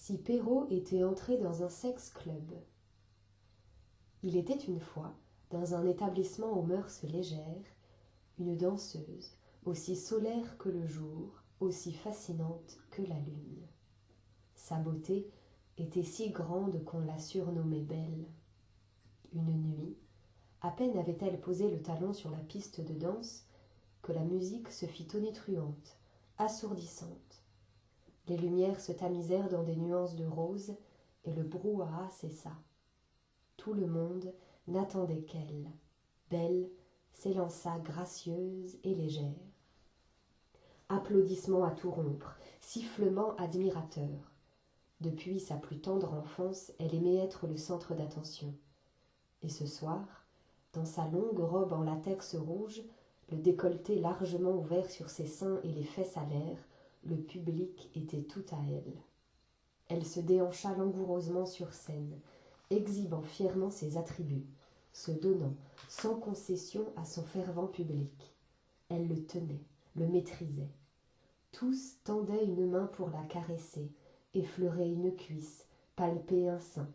si Perrault était entré dans un sex-club. Il était une fois, dans un établissement aux mœurs légères, une danseuse, aussi solaire que le jour, aussi fascinante que la lune. Sa beauté était si grande qu'on la surnommait belle. Une nuit, à peine avait-elle posé le talon sur la piste de danse que la musique se fit tonitruante, assourdissante. Les lumières se tamisèrent dans des nuances de rose et le brouhaha cessa. Tout le monde n'attendait qu'elle. Belle s'élança gracieuse et légère. Applaudissements à tout rompre, sifflements admirateurs. Depuis sa plus tendre enfance, elle aimait être le centre d'attention. Et ce soir, dans sa longue robe en latex rouge, le décolleté largement ouvert sur ses seins et les fesses à l'air, le public était tout à elle. Elle se déhancha langoureusement sur scène, exhibant fièrement ses attributs, se donnant sans concession à son fervent public. Elle le tenait, le maîtrisait. Tous tendaient une main pour la caresser, effleurer une cuisse, palper un sein.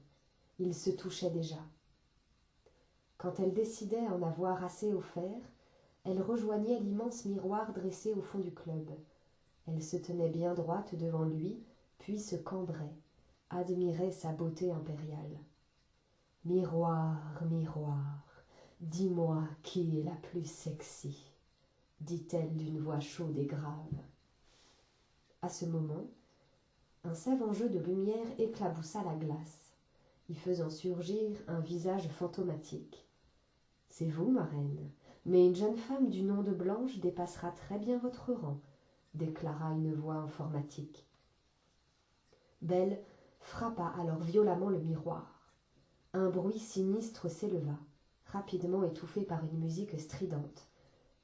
Ils se touchaient déjà. Quand elle décidait en avoir assez offert, elle rejoignait l'immense miroir dressé au fond du club. Elle se tenait bien droite devant lui, puis se cambrait, admirait sa beauté impériale. « Miroir, miroir, dis-moi qui est la plus sexy » dit-elle d'une voix chaude et grave. À ce moment, un savant jeu de lumière éclaboussa la glace, y faisant surgir un visage fantomatique. « C'est vous, ma reine, mais une jeune femme du nom de Blanche dépassera très bien votre rang, » déclara une voix informatique. Belle frappa alors violemment le miroir. Un bruit sinistre s'éleva, rapidement étouffé par une musique stridente.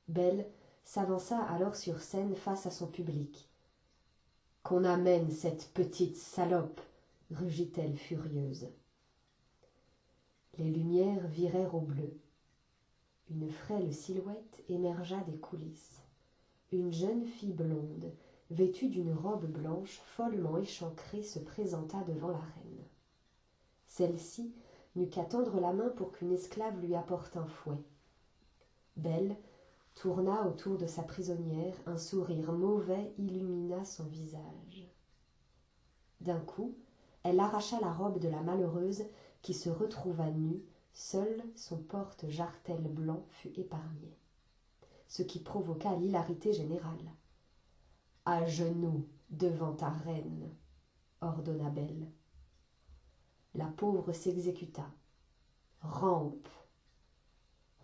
Belle s'avança alors sur scène face à son public. « Qu'on amène cette petite salope !» rugit-elle furieuse. Les lumières virèrent au bleu. Une frêle silhouette émergea des coulisses. Une jeune fille blonde, vêtue d'une robe blanche follement échancrée, se présenta devant la reine. Celle-ci n'eut qu'à tendre la main pour qu'une esclave lui apporte un fouet. Belle tourna autour de sa prisonnière, un sourire mauvais illumina son visage. D'un coup, elle arracha la robe de la malheureuse qui se retrouva nue, seul son porte-jartel blanc fut épargné, ce qui provoqua l'hilarité générale. « À genoux devant ta reine !» ordonna Belle. La pauvre s'exécuta. « Rampe !»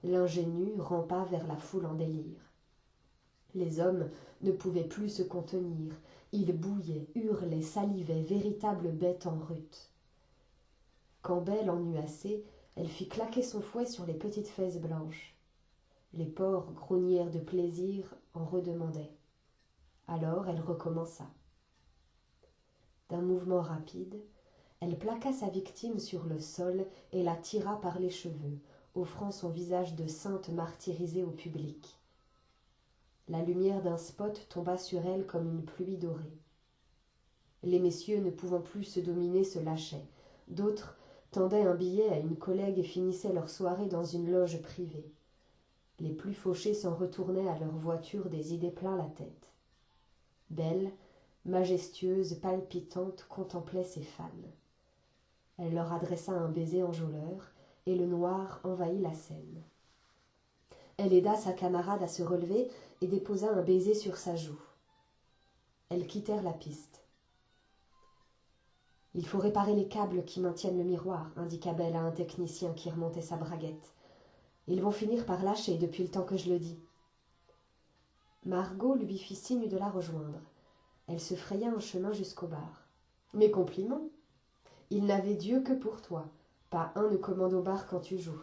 L'ingénue rampa vers la foule en délire. Les hommes ne pouvaient plus se contenir. Ils bouillaient, hurlaient, salivaient, véritables bêtes en rut. Quand Belle en eut assez, elle fit claquer son fouet sur les petites fesses blanches. Les porcs grognèrent de plaisir, en redemandaient. Alors elle recommença. D'un mouvement rapide, elle plaqua sa victime sur le sol et la tira par les cheveux, offrant son visage de sainte martyrisée au public. La lumière d'un spot tomba sur elle comme une pluie dorée. Les messieurs, ne pouvant plus se dominer, se lâchaient. D'autres tendaient un billet à une collègue et finissaient leur soirée dans une loge privée. Les plus fauchés s'en retournaient à leur voiture, des idées plein la tête. Belle, majestueuse, palpitante, contemplait ses fans. Elle leur adressa un baiser enjôleur, et le noir envahit la scène. Elle aida sa camarade à se relever et déposa un baiser sur sa joue. Elles quittèrent la piste. « Il faut réparer les câbles qui maintiennent le miroir, » indiqua Belle à un technicien qui remontait sa braguette. « Ils vont finir par lâcher depuis le temps que je le dis. » Margot lui fit signe de la rejoindre. Elle se fraya un chemin jusqu'au bar. « Mes compliments. Il n'avait Dieu que pour toi. Pas un ne commande au bar quand tu joues. »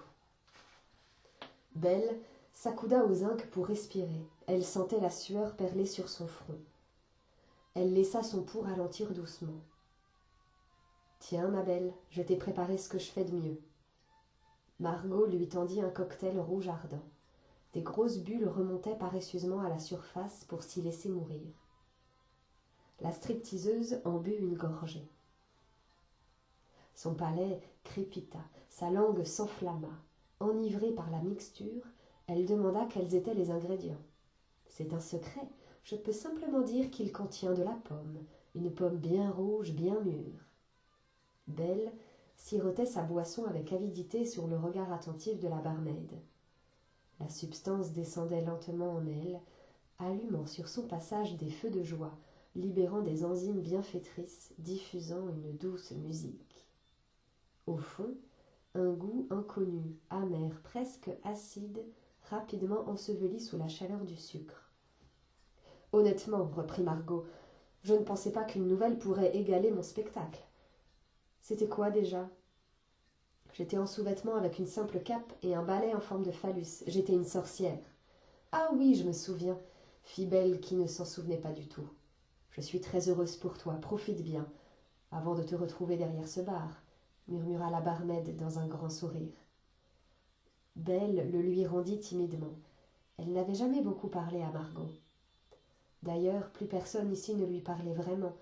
Belle s'accouda au zinc pour respirer. Elle sentait la sueur perler sur son front. Elle laissa son pouls ralentir doucement. « Tiens, ma belle, je t'ai préparé ce que je fais de mieux. » Margot lui tendit un cocktail rouge ardent. Des grosses bulles remontaient paresseusement à la surface pour s'y laisser mourir. La stripteaseuse en but une gorgée. Son palais crépita, sa langue s'enflamma. Enivrée par la mixture, elle demanda quels étaient les ingrédients. « C'est un secret, je peux simplement dire qu'il contient de la pomme, une pomme bien rouge, bien mûre. » Belle sirotait sa boisson avec avidité sur le regard attentif de la barmaid. La substance descendait lentement en elle, allumant sur son passage des feux de joie, libérant des enzymes bienfaitrices, diffusant une douce musique. Au fond, un goût inconnu, amer, presque acide, rapidement enseveli sous la chaleur du sucre. « Honnêtement, reprit Margot, je ne pensais pas qu'une nouvelle pourrait égaler mon spectacle. C'était quoi déjà ? J'étais en sous-vêtements avec une simple cape et un balai en forme de phallus. J'étais une sorcière. Ah oui, je me souviens, fit Belle qui ne s'en souvenait pas du tout. Je suis très heureuse pour toi, profite bien, avant de te retrouver derrière ce bar, murmura la barmaid dans un grand sourire. Belle le lui rendit timidement. Elle n'avait jamais beaucoup parlé à Margot. D'ailleurs, plus personne ici ne lui parlait vraiment.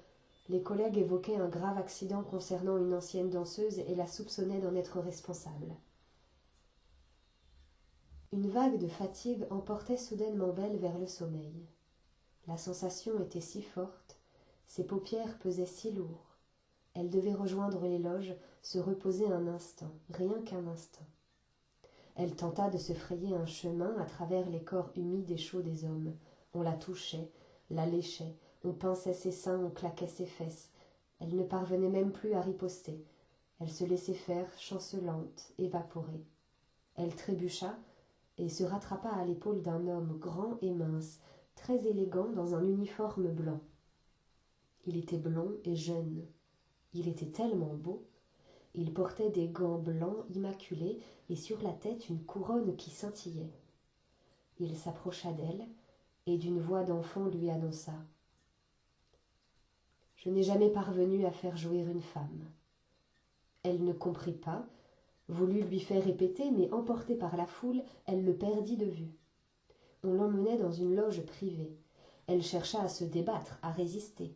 Les collègues évoquaient un grave accident concernant une ancienne danseuse et la soupçonnaient d'en être responsable. Une vague de fatigue emportait soudainement Belle vers le sommeil. La sensation était si forte, ses paupières pesaient si lourd. Elle devait rejoindre les loges, se reposer un instant, rien qu'un instant. Elle tenta de se frayer un chemin à travers les corps humides et chauds des hommes. On la touchait, la léchait, on pinçait ses seins, on claquait ses fesses. Elle ne parvenait même plus à riposter. Elle se laissait faire, chancelante, évaporée. Elle trébucha et se rattrapa à l'épaule d'un homme grand et mince, très élégant dans un uniforme blanc. Il était blond et jeune. Il était tellement beau. Il portait des gants blancs immaculés et sur la tête une couronne qui scintillait. Il s'approcha d'elle et d'une voix d'enfant lui annonça « Je n'ai jamais parvenu à faire jouir une femme. » Elle ne comprit pas, voulut lui faire répéter, mais emportée par la foule, elle le perdit de vue. On l'emmenait dans une loge privée. Elle chercha à se débattre, à résister.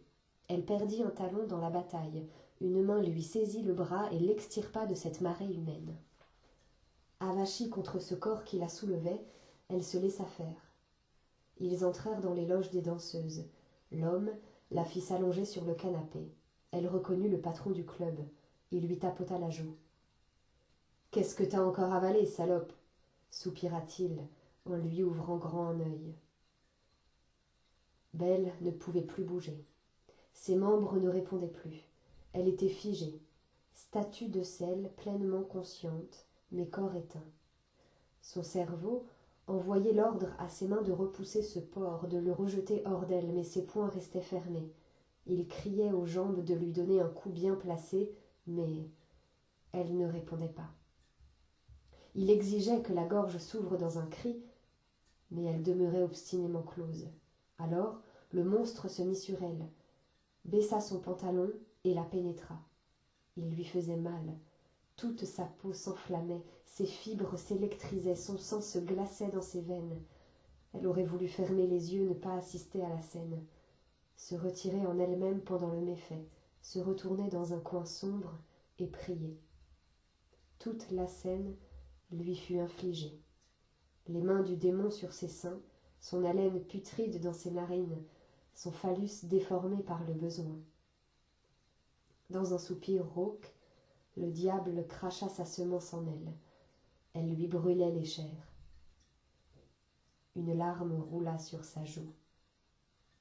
Elle perdit un talon dans la bataille. Une main lui saisit le bras et l'extirpa de cette marée humaine. Avachie contre ce corps qui la soulevait, elle se laissa faire. Ils entrèrent dans les loges des danseuses. L'homme la fit s'allonger sur le canapé. Elle reconnut le patron du club. Il lui tapota la joue. « Qu'est-ce que t'as encore avalé, salope ?» soupira-t-il en lui ouvrant grand un œil. Belle ne pouvait plus bouger. Ses membres ne répondaient plus. Elle était figée, statue de sel, pleinement consciente, mais corps éteint. Son cerveau envoyait l'ordre à ses mains de repousser ce porc, de le rejeter hors d'elle, mais ses poings restaient fermés. Il criait aux jambes de lui donner un coup bien placé, mais elle ne répondait pas. Il exigeait que la gorge s'ouvre dans un cri, mais elle demeurait obstinément close. Alors, le monstre se mit sur elle, baissa son pantalon et la pénétra. Il lui faisait mal. Toute sa peau s'enflammait, ses fibres s'électrisaient, son sang se glaçait dans ses veines. Elle aurait voulu fermer les yeux, ne pas assister à la scène, se retirer en elle-même pendant le méfait, se retourner dans un coin sombre et prier. Toute la scène lui fut infligée. Les mains du démon sur ses seins, son haleine putride dans ses narines, son phallus déformé par le besoin. Dans un soupir rauque, le diable cracha sa semence en elle. Elle lui brûlait les chairs. Une larme roula sur sa joue.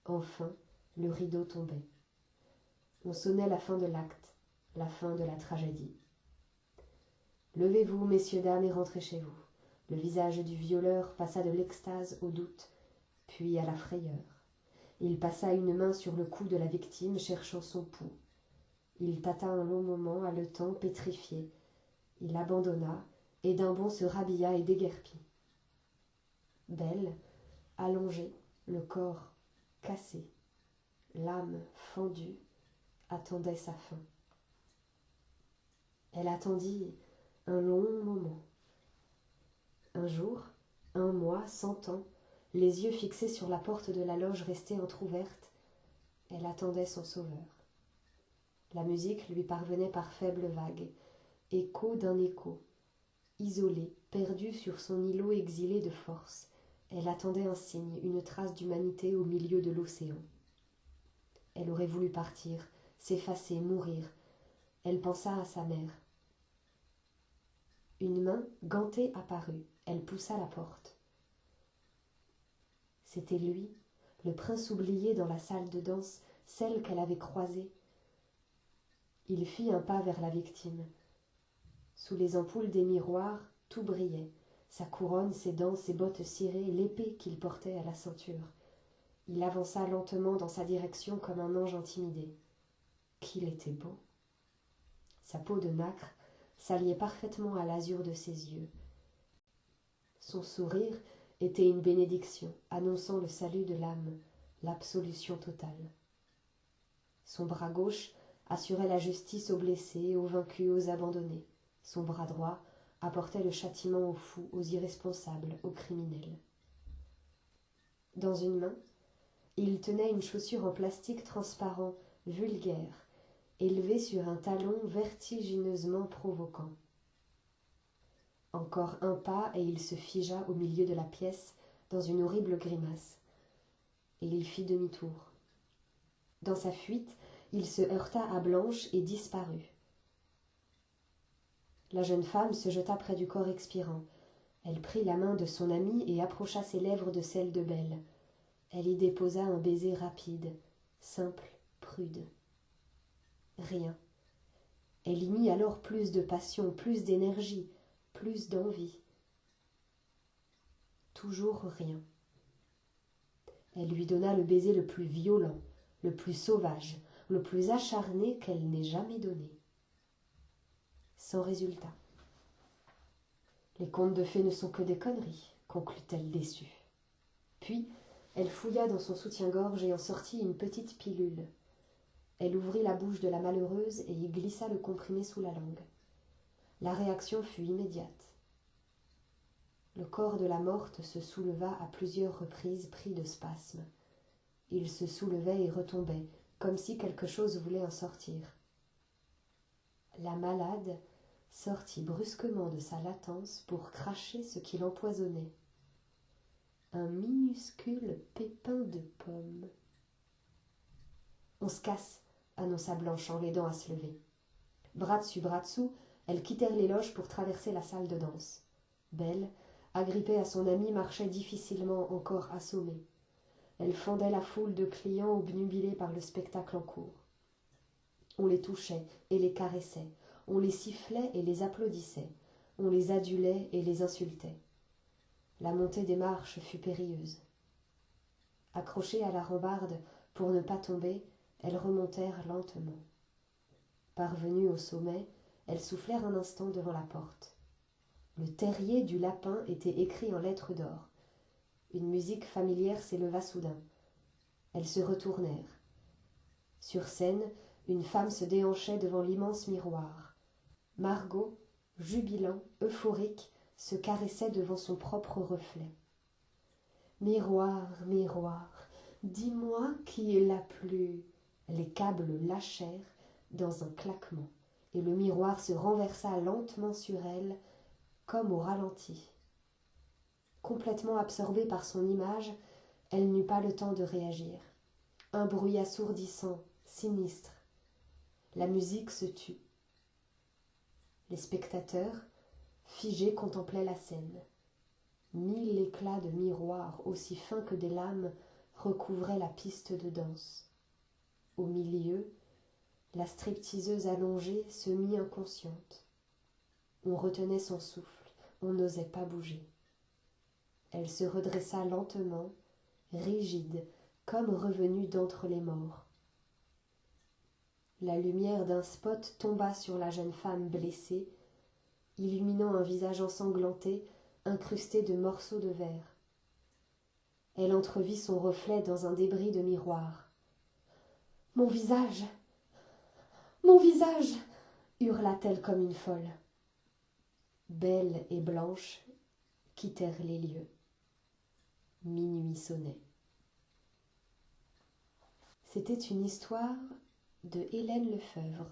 Enfin, le rideau tombait. On sonnait la fin de l'acte, la fin de la tragédie. « Levez-vous, messieurs, dames, et rentrez chez vous. » Le visage du violeur passa de l'extase au doute, puis à la frayeur. Il passa une main sur le cou de la victime, cherchant son pouls. Il tâta un long moment, haletant, pétrifié. Il abandonna, et d'un bond se rhabilla et déguerpit. Belle, allongée, le corps cassé, l'âme fendue, attendait sa fin. Elle attendit un long moment. Un jour, un mois, 100 ans, les yeux fixés sur la porte de la loge restée entr'ouverte, elle attendait son sauveur. La musique lui parvenait par faibles vagues, écho d'un écho. Isolée, perdue sur son îlot exilé de force, elle attendait un signe, une trace d'humanité au milieu de l'océan. Elle aurait voulu partir, s'effacer, mourir. Elle pensa à sa mère. Une main gantée apparut. Elle poussa la porte. C'était lui, le prince oublié dans la salle de danse, celle qu'elle avait croisée. Il fit un pas vers la victime. Sous les ampoules des miroirs, tout brillait. Sa couronne, ses dents, ses bottes cirées, l'épée qu'il portait à la ceinture. Il avança lentement dans sa direction comme un ange intimidé. Qu'il était beau! Sa peau de nacre s'alliait parfaitement à l'azur de ses yeux. Son sourire était une bénédiction, annonçant le salut de l'âme, l'absolution totale. Son bras gauche assurait la justice aux blessés, aux vaincus, aux abandonnés. Son bras droit apportait le châtiment aux fous, aux irresponsables, aux criminels. Dans une main, il tenait une chaussure en plastique transparent, vulgaire, élevée sur un talon vertigineusement provoquant. Encore un pas et il se figea au milieu de la pièce dans une horrible grimace. Et il fit demi-tour. Dans sa fuite, il se heurta à Blanche et disparut. La jeune femme se jeta près du corps expirant. Elle prit la main de son amie et approcha ses lèvres de celles de Belle. Elle y déposa un baiser rapide, simple, prude. Rien. Elle y mit alors plus de passion, plus d'énergie, plus d'envie. Toujours rien. Elle lui donna le baiser le plus violent, le plus sauvage, le plus acharné qu'elle n'ait jamais donné. Sans résultat. Les contes de fées ne sont que des conneries, conclut-elle déçue. Puis, elle fouilla dans son soutien-gorge et en sortit une petite pilule. Elle ouvrit la bouche de la malheureuse et y glissa le comprimé sous la langue. La réaction fut immédiate. Le corps de la morte se souleva à plusieurs reprises, pris de spasmes. Il se soulevait et retombait, comme si quelque chose voulait en sortir. La malade sortit brusquement de sa latence pour cracher ce qui l'empoisonnait. Un minuscule pépin de pomme. « On se casse !» annonça Blanche en l'aidant à se lever. Bras dessus, bras dessous, elles quittèrent les loges pour traverser la salle de danse. Belle, agrippée à son amie, marchait difficilement, encore assommée. Elle fendait la foule de clients obnubilés par le spectacle en cours. On les touchait et les caressait, on les sifflait et les applaudissait, on les adulait et les insultait. La montée des marches fut périlleuse. Accrochées à la rambarde pour ne pas tomber, elles remontèrent lentement. Parvenues au sommet, elles soufflèrent un instant devant la porte. Le terrier du lapin était écrit en lettres d'or. Une musique familière s'éleva soudain. Elles se retournèrent. Sur scène, une femme se déhanchait devant l'immense miroir. Margot, jubilant, euphorique, se caressait devant son propre reflet. « Miroir, miroir, dis-moi qui est la plus... » Les câbles lâchèrent dans un claquement, et le miroir se renversa lentement sur elle, comme au ralenti. Complètement absorbée par son image, elle n'eut pas le temps de réagir. Un bruit assourdissant, sinistre. La musique se tut. Les spectateurs, figés, contemplaient la scène. 1000 éclats de miroirs, aussi fins que des lames, recouvraient la piste de danse. Au milieu, la stripteaseuse allongée, semi-inconsciente. On retenait son souffle, on n'osait pas bouger. Elle se redressa lentement, rigide, comme revenue d'entre les morts. La lumière d'un spot tomba sur la jeune femme blessée, illuminant un visage ensanglanté, incrusté de morceaux de verre. Elle entrevit son reflet dans un débris de miroir. « Mon visage ! Mon visage !» hurla-t-elle comme une folle. Belle et Blanche quittèrent les lieux. Minuit sonnait. C'était une histoire de Hélène Lefebvre.